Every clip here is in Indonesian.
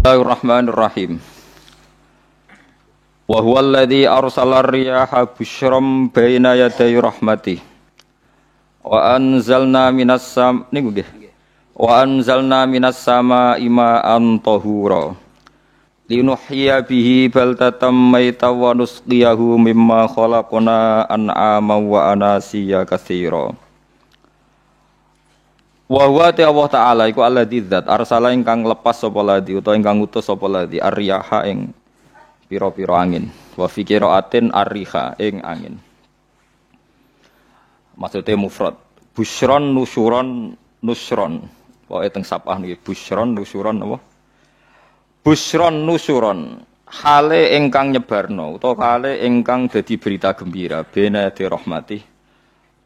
Bismillahirrahmanirrahim. Wa huwa alladzi arsala ar-riyaha busyran baina yaday rahmatih. Wa anzalna minas samaa'i ma'an tahura. Linuhyiya bihi baldatan maytan wa nusqiyahu mimma khalaqna an'aman wa anasiya katsira. Wa huwa Allah Ta'ala iku alladzi dzat arsala ingkang lepas sapa ladzi utawa ingkang utus sapa ladzi ar-riyaha ing pira-pira angin wa fi qiraatin ar-riha ing angin. Maksude mufrad busyron nusyuron nusron pokoke teng sapah niki busyron nusyuron apa busyron nusyuron hale ingkang nyebarno utawa hale ingkang dadi berita gembira bena di rahmati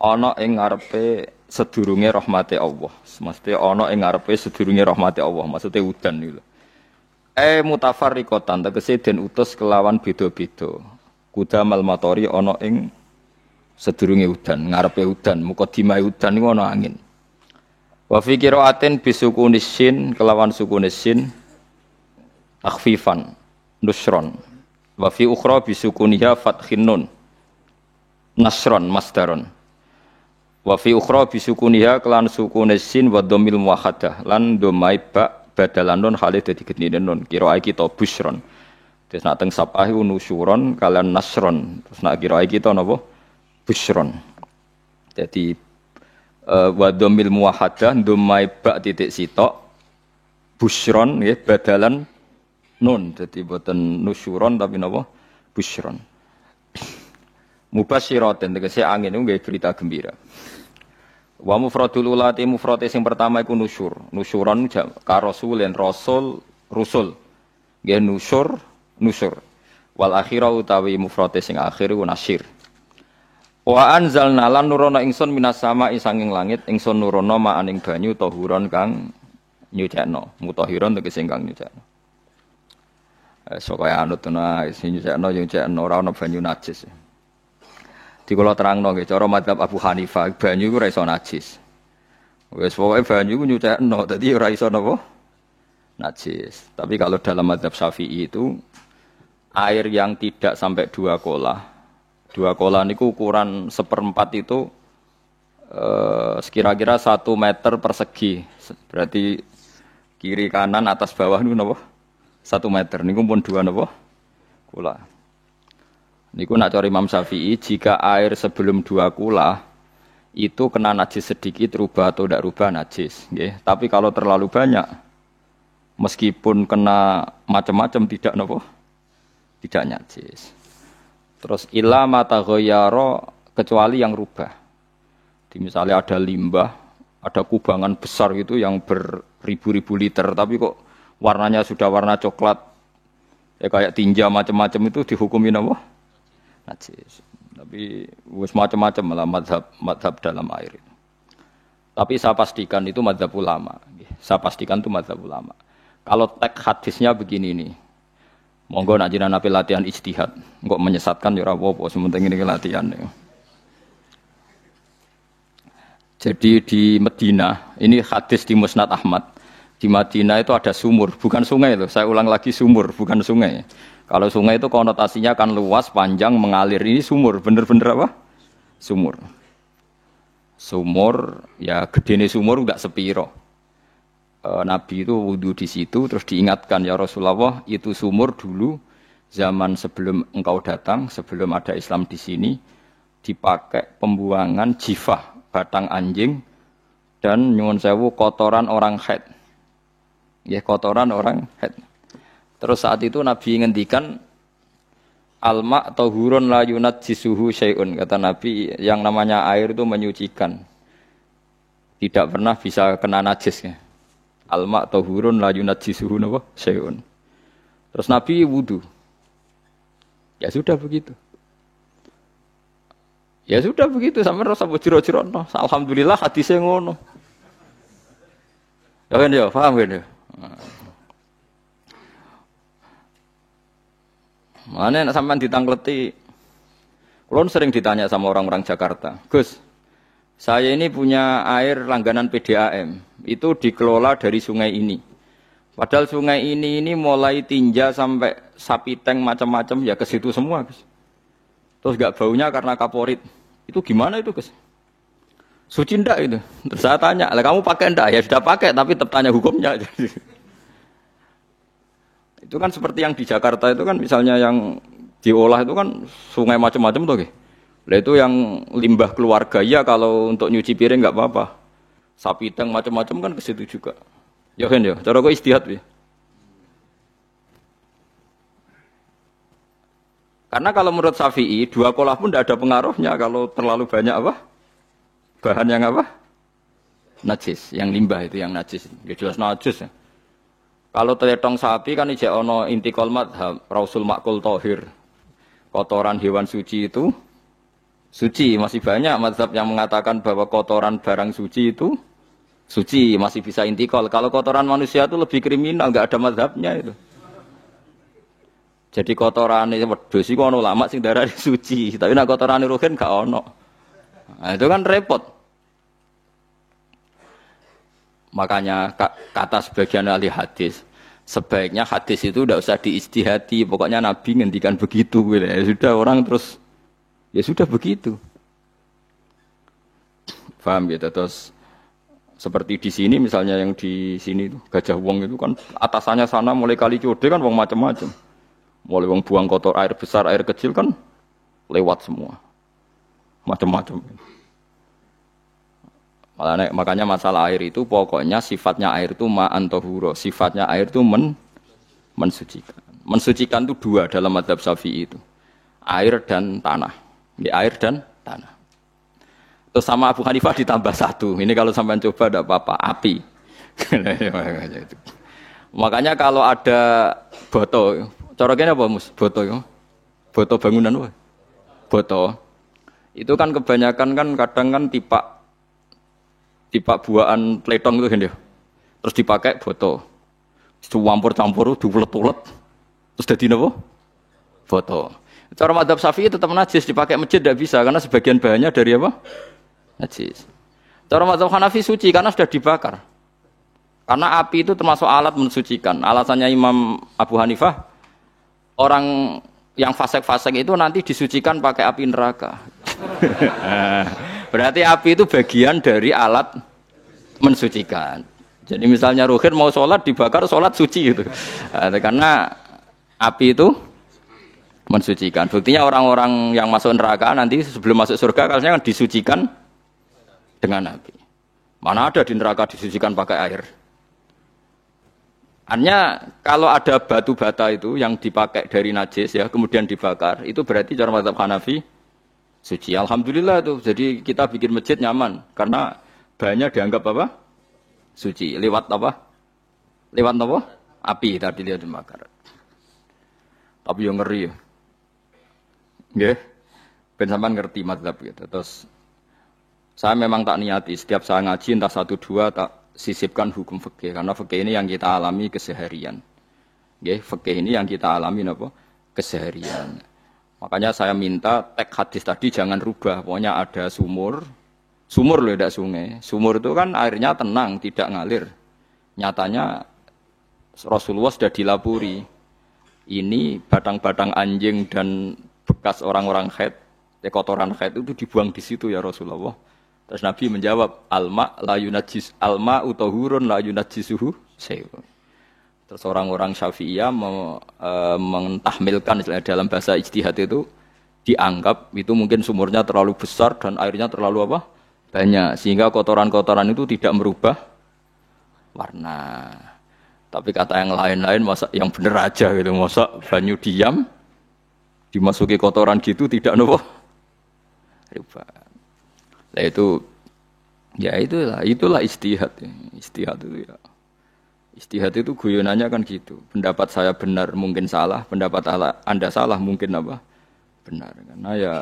ana ing ngarepe sedurunge rahmate Allah. Mesti ana ing ngarepe sedurunge rahmate Allah, maksude udan niku. Mutafarriqatan tegese den utus kelawan beda-beda. Kudamal matori ana ing sedurunge udan, ngarepe udan, mukadimah udan niku ana angin. Wa fi qiraatin bisukunis sin kelawan sukunis sin takhfifan nusron. Wa fi ukhra bisukuniha fathin nun nasron masdaron. Wa fi ukhra bisukuniha kelan sukunis sin wa dhammil muwahhadah lan dhammai ba badalan nun hale dadi gedine nun kira iki to busron. Terus nak teng sapah iku nusyuron kalian nasron. Terus nak kira iki to napa? Busron. Jadi wa dhammil muwahhadah dhammai ba titik sitok busron nggih badalan nun. Dadi boten nusyuron tapi napa? Busron. Mubasyiratin tegese angin niku nggih berita gembira. Wa mufradul ulati mufrate sing pertama iku nusyur. Nusyuron ka rasulin rasul rusul. Nggih nusyur. Wal akhira utawi mufrate sing akhir iku nasyir. Wa anzalna lan nurono ingsun minas sama'i sanging langit ingsun nurono ma'aning banyu tahuron kang nyucekno. Mutahhiron tegese kang nyucekno. Kaya anut ana sing nyucekno ora ana banyu najis. Di kula terangno nggih cara mazhab Abu Hanifah banyu iku ora iso najis. Wis pokoke banyu iku nyucekno dadi ora iso napa? Najis. Tapi kalau dalam mazhab Syafi'i itu air yang tidak sampai 2 kolah. 2 kolah niku ukuran 1/4 itu sekira-kira 1 meter persegi. Berarti kiri kanan atas bawah niku napa? 1 meter niku pun 2 napa? Kolah. Niku nak cara Imam Syafi'i jika air sebelum 2 kulah itu kena najis sedikit rubah atau tidak rubah najis, nggih. Tapi kalau terlalu banyak meskipun kena macam-macam tidak napa? Tidak najis. Terus illa mata ghayyara kecuali yang rubah. Di misalnya ada limbah, ada kubangan besar gitu yang beribu-ribu liter tapi kok warnanya sudah warna coklat ya kayak tinja macam-macam itu dihukumi apa? Najis. Tapi wis macam-macam malah madhab dalam air itu. Tapi saya pastikan itu madhab ulama. Saya pastikan itu madhab ulama. Kalau teks hadisnya begini nih, monggo nak jenengan ape latihan ijtihad, kok menyesatkan ya ora apa-apa, sementing ini latihan. Ya. Jadi di Madinah, ini hadis di Musnad Ahmad. Di Madinah itu ada sumur, bukan sungai loh. Saya ulang lagi sumur, bukan sungai. Kalau sungai itu konotasinya kan luas, panjang, mengalir. Ini sumur, bener-bener apa? Sumur. Sumur, ya gedene sumur enggak sepiro. Nabi itu wudu di situ, terus diingatkan, ya Rasulullah, itu sumur dulu, zaman sebelum engkau datang, sebelum ada Islam di sini, dipakai pembuangan jifah, batang anjing, dan nyuwun sewu kotoran orang haid. Ya, kotoran orang haid. Terus saat itu Nabi ngendikan alma tahurun la yunajjisuhu syai'un. Kata Nabi yang namanya air itu menyucikan. Tidak pernah bisa kena najis ya. Alma tahurun la yunajjisuhu syai'un. Terus Nabi wudu. Ya sudah begitu. Ya sudah begitu sampai rasa bojiro-jiro no. Alhamdulillah hadisnya ngono. Ya kan ya, paham kan ya? Mana nak sampean ditangkleti? Kulon sering ditanya sama orang-orang Jakarta, Gus, saya ini punya air langganan PDAM, itu dikelola dari sungai ini. Padahal sungai ini mulai tinja sampai sapi tank macam-macam ya ke situ semua, Gus. Terus gak baunya karena kaporit. Itu gimana itu, Gus? Suci ndak itu? Terus saya tanya, lah kamu pakai ndak? Ya sudah pakai, tapi tetap tanya hukumnya. Itu kan seperti yang di Jakarta itu kan misalnya yang diolah itu kan sungai macam-macam tuh, Gus. Lah itu yang limbah keluarga ya kalau untuk nyuci piring nggak apa-apa. Sapi tank macam-macam kan ke situ juga. Ya kan ya, cara kok istihad ya. Karena kalau menurut Syafi'i, dua kolah pun tidak ada pengaruhnya kalau terlalu banyak apa? Bahan yang apa? Najis, yang limbah itu yang najis. Ya jelas najis ya. Kalau teletong sapi kan ijek ono intikal madhab, rausul makul tohir. Kotoran hewan suci itu suci, masih banyak mazhab yang mengatakan bahwa kotoran barang suci itu suci, masih bisa intikal. Kalau kotoran manusia itu lebih kriminal, enggak ada mazhabnya itu. Jadi kotoran itu wedhus iku ono ulama sing darani suci, tapi nek kotoran ruhin gak ono. Nah, itu kan repot. Makanya kata sebagian ahli hadis, sebaiknya hadis itu tidak usah diistihati, pokoknya Nabi ngendikan begitu gitu. Ya sudah orang terus ya sudah begitu. Paham gitu. Terus seperti di sini misalnya yang di sini tuh Gajah Wong itu kan atasannya sana mulai kali Code kan wong macam-macam. Mulai wong buang kotor air besar, air kecil kan lewat semua. Macam-macam. Makanya masalah air itu pokoknya sifatnya air itu ma'an tahura. Sifatnya air itu mensucikan. Mensucikan itu dua dalam mazhab Syafi'i itu. Air dan tanah. Ya, air dan tanah. Terus sama Abu Hanifah ditambah satu. Ini kalau sampai coba tidak apa-apa. Api. Makanya kalau ada boto. Coroknya apa mus? Boto ya. Boto bangunan apa? Boto. Itu kan kebanyakan kan kadang kan tipak buahan pletong itu kan ya. Terus dipakai boto. Campur-campur diulet-ulet. Terus jadi apa? Boto. Cara madzhab Syafi'i tetap najis, dipakai masjid tidak bisa karena sebagian bahannya dari apa? Najis. Cara madzhab Hanafi suci karena sudah dibakar. Karena api itu termasuk alat mensucikan. Alasannya Imam Abu Hanifah, orang yang fasik-fasik itu nanti disucikan pakai api neraka. Berarti api itu bagian dari alat mensucikan. Jadi misalnya Ruhin mau sholat dibakar, sholat suci gitu. Karena api itu mensucikan. Buktinya orang-orang yang masuk neraka nanti sebelum masuk surga kalanya kan disucikan dengan api. Mana ada di neraka disucikan pakai air. Hanya kalau ada batu bata itu yang dipakai dari najis ya kemudian dibakar itu berarti cara mazhab Hanafi suci. Alhamdulillah tuh. Jadi kita bikin masjid nyaman karena bahannya dianggap apa? Suci. Lewat apa? Lewat apa? Api tadi dia dibakar. Tapi yang ngeri ya. Nggih. Ben sampean ngerti mazhab gitu. Terus saya memang tak niati setiap saya ngaji entah 1 2 tak sisipkan hukum fikih karena fikih ini yang kita alami keseharian. Nggih, fikih ini yang kita alami napa? Keseharian. Makanya saya minta teks hadis tadi jangan rubah. Pokoknya ada sumur loh tidak sungai. Sumur itu kan airnya tenang, tidak ngalir. Nyatanya Rasulullah sudah dilapuri. Ini batang-batang anjing dan bekas orang-orang haid, kotoran haid itu dibuang di situ ya Rasulullah. Terus Nabi menjawab, alma la yunajjis alma utahurun la yunajjisuhu syai'un. Terus orang-orang Syafi'iyah mentahmilkan dalam bahasa ijtihad itu dianggap itu mungkin sumurnya terlalu besar dan airnya terlalu apa? Banyak sehingga kotoran-kotoran itu tidak merubah warna. Tapi kata yang lain-lain masa yang bener aja gitu, masa banyu diam dimasuki kotoran gitu tidak nopo rubah. Nah itu ya itulah ijtihad. Ijtihad itu ya. Ijtihad itu guyonannya kan gitu. Pendapat saya benar mungkin salah, pendapat Anda salah mungkin apa? Benar. Karena ya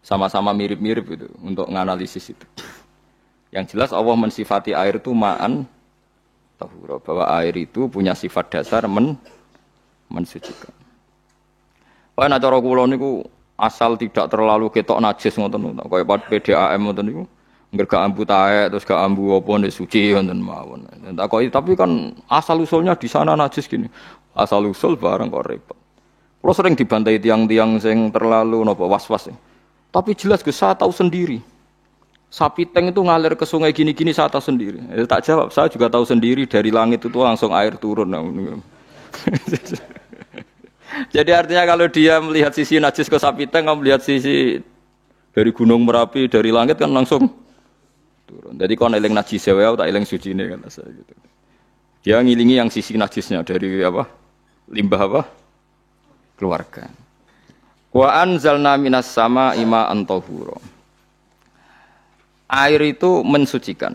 sama-sama mirip-mirip itu untuk menganalisis itu. Yang jelas Allah mensifati air itu ma'an tahura, bahwa air itu punya sifat dasar mensucikan. Pak nek cara kula niku asal tidak terlalu ketok najis ngoten kaya PDAM ngoten niku Ngger gak ambu taek terus gak ambu apa nek suci wonten mawon. Takoki tapi kan asal usulnya di sana najis gini. Asal usul barang kok repot. Kalau sering dibantai tiang-tiang sing terlalu napa was-was. Tapi jelas Gus saya tahu sendiri. Sapi teng itu ngalir ke sungai gini-gini saya tahu sendiri. Tak jawab, saya juga tahu sendiri dari langit itu langsung air turun. Jadi artinya kalau dia melihat sisi najis ke sapi teng, kamu melihat sisi dari gunung Merapi, dari langit kan langsung turun. Jadi kalau eling najis ya, tak eling suci ini kan saya gitu. Dia ngilingi yang sisi najisnya dari apa? Limbah apa? Keluarga. Wa anzalna minas sama ima antahura. Air itu mensucikan.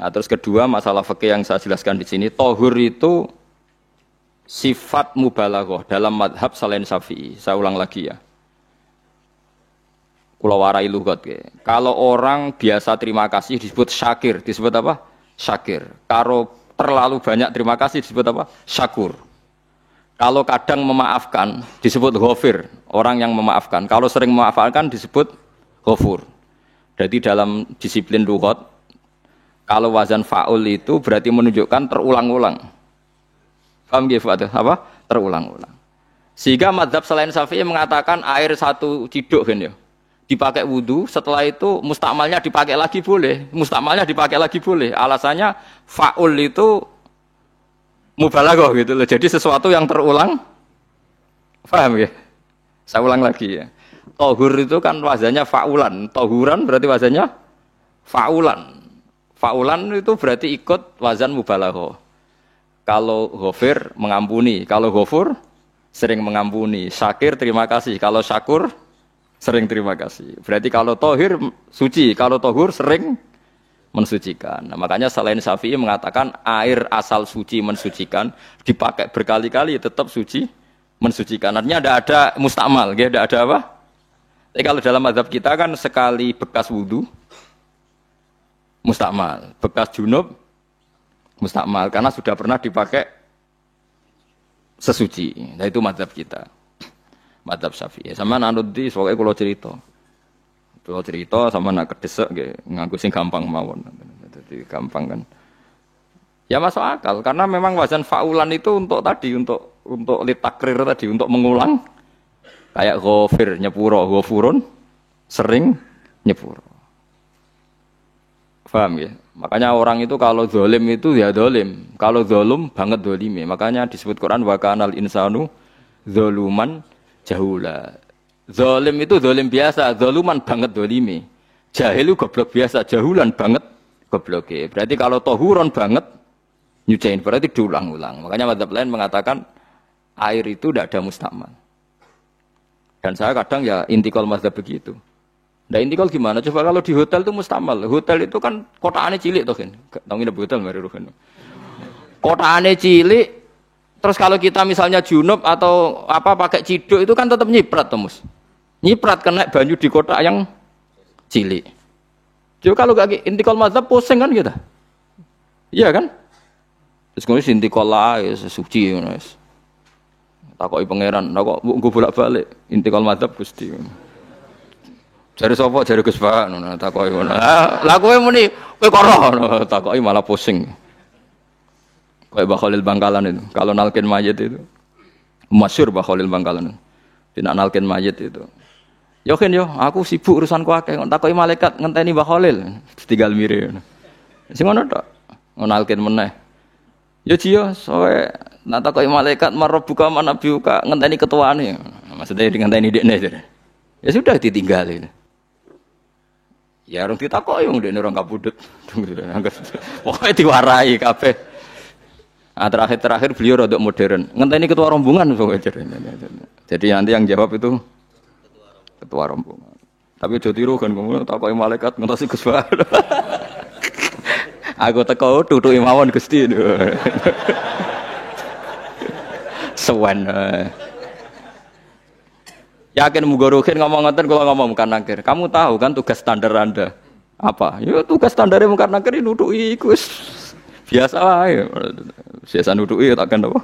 Nah, terus kedua masalah fikih yang saya jelaskan di sini, tahur itu sifat mubalaghah dalam madhab selain Syafi'i. Saya ulang lagi ya. Kula warai lugat ke. Kalau orang biasa terima kasih disebut syakir, disebut apa? Syakir. Kalau terlalu banyak terima kasih disebut apa? Syakur. Kalau kadang memaafkan disebut ghafir, orang yang memaafkan. Kalau sering memaafkan disebut ghafur. Jadi dalam disiplin lughat kalau wazan fa'ul itu berarti menunjukkan terulang-ulang. Paham nggih apa? Terulang-ulang. Sehingga mazhab selain Syafi'i mengatakan air satu ciduk kan ya. Dipakai wudu, setelah itu mustakmalnya dipakai lagi boleh. Mustakmalnya dipakai lagi boleh. Alasannya fa'ul itu mubalaghah gitu loh. Jadi sesuatu yang terulang. Paham ya? Saya ulang lagi ya. Tahur itu kan wazannya fa'ulan. Tahuran berarti wazannya fa'ulan. Fa'ulan itu berarti ikut wazan mubalaghah. Kalau ghafir mengampuni, kalau ghafur sering mengampuni. Syakir terima kasih, kalau syakur sering terima kasih. Berarti kalau tahir suci, kalau tahur sering mensucikan. Nah, makanya selain Syafi'i mengatakan air asal suci mensucikan, dipakai berkali-kali tetap suci mensucikan. Artinya tidak ada mustakmal, tidak ada apa? Tapi kalau dalam mazhab kita kan sekali bekas wudu mustakmal, bekas junub mustakmal karena sudah pernah dipakai sesuci. Nah itu mazhab kita, mazhab Syafi'i. Sama nanut di, soalnya kalau cerita sama nak kedesek, nganggo sing gampang mawon. Jadi gampang kan. Ya masuk akal karena memang wazan fa'ulan itu untuk tadi, untuk litakrir tadi, untuk mengulang. Kayak ghafir nyepuro, ghafurun sering nyepuro. Paham ya? Makanya orang itu kalau zalim itu ya zalim. Kalau zalum banget zalime. Makanya disebut Quran wa kanal insanu zaluman jahula. Zalim itu zalim biasa, zaluman banget zalime. Jahil itu goblok biasa, jahulan banget gobloke. Berarti kalau tahuron banget nyuciin berarti diulang-ulang. Makanya mazhab lain mengatakan air itu tidak ada mustakmal. Dan saya kadang ya intikal mazhab begitu. Nah intikal gimana? Coba kalau di hotel itu mustakmal. Hotel itu kan kotaannya cilik tuh kan. Tahu nggak hotel mari ruhen. Kotaannya cilik. Terus kalau kita misalnya junub atau apa pakai ciduk itu kan tetap nyiprat tuh mus. Nyiprat kena banyu di kotak yang cilik. Jadi kalau gak intikal mazhab pusing kan kita. Iya kan? Terus kemudian intikal lah suci guys. Takoki pangeran, kok nggo bolak-balik intikal madzhab Gusti. Jare sapa jare Gus Pak ngono takoki ngono. Lah kowe muni kowe karo takoki malah pusing. Kayak Mbah Khalil Bangkalan itu. Kalau nalkin mayit itu masyhur Mbah Khalil Bangkalan. Tidak nalkin mayit itu. Yo kan yo, aku sibuk urusanku akeh. Takoki malaikat ngenteni Mbah Khalil ditinggal mire. Sing ngono tok. Nalkin meneh. Yo jiyo soe nak takoki malaikat marabbuka manabiuka ngenteni ketuane. Maksudnya ngenteni dekne. Ya sudah ditinggalin. Ya orang ditakoki wong dekne orang kabudut. Pokoke diwarai kabeh. Ah terakhir beliau rada modern. Ngenteni ketua rombongan pokoke. Jadi nanti yang jawab itu ketua rombongan. Tapi aja tiru kan ngomong takoki malaikat ngentosi Gus Pak. Aku teko tutuki mawon Gusti. Sewan. Yakin muga ruhin ngomong ngoten kula ngomong Munkar Nakir. Kamu tahu kan tugas standar Anda apa? Ya tugas standare Munkar Nakir nutuki iku wis biasa wae. Biasa nutuki tak kan apa?